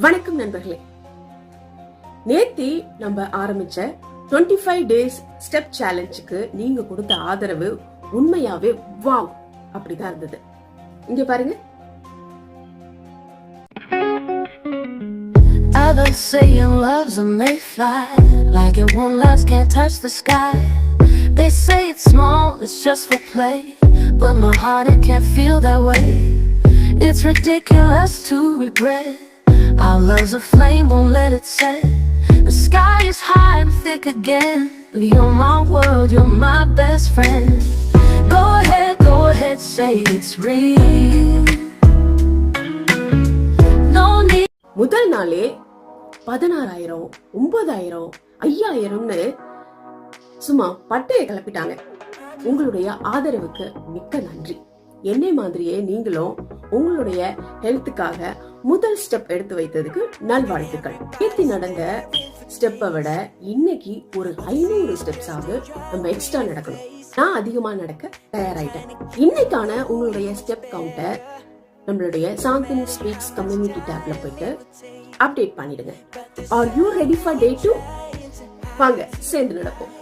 வணக்கம் நண்பர்களே. நேத்தி நம்ம ஆரம்பிச்ச 25 டேஸ் ஸ்டெப் சேலஞ்சுக்கு நீங்க கொடுத்த ஆதரவு உண்மையாவே வாவ் அப்படிதான் இருந்தது. இங்க பாருங்க. Others say your love's a mayfly, like it won't last, can't touch the sky. They say it's small, it's just for play, but my heart, it can't feel that way. It's ridiculous to regret. Our love's a flame, won't let it set. The sky is high and thick again. You're my world, you're my best friend. Go ahead, say it's real. No need. முதல் நாளே 16,000, 9,000, 5,000ன்னு சும்மா பட்டைய கிளப்பிட்டாங்க. உங்களுடைய ஆதரவுக்கு மிக்க நன்றி. என்னை மாதிரியே நீங்களும் உங்களுடைய ஹெல்த்துக்காக முதல் ஸ்டெப் எடுத்து வைத்ததுக்கு நல்வாழ்த்துக்கள். நேத்தி நடந்த ஸ்டெப்பை விட இன்னைக்கு ஒரு 500 ஸ்டெப்ஸ் ஆக நம்ம எக்ஸ்ட்ரா நடக்கணும். நான் அதிகமா நடக்க தயாராயிட்டேன். இன்னைக்கான உங்களுடைய ஸ்டெப் கவுண்ட நம்மளுடைய சாந்தினி ஸ்பீக்ஸ் கம்யூனிட்டி டேப்ல போயிட்டு அப்டேட் பண்ணிடுங்க. ஆர் யூ ரெடி ஃபார் டே 2? வாங்க சேர்ந்து நடப்போம்.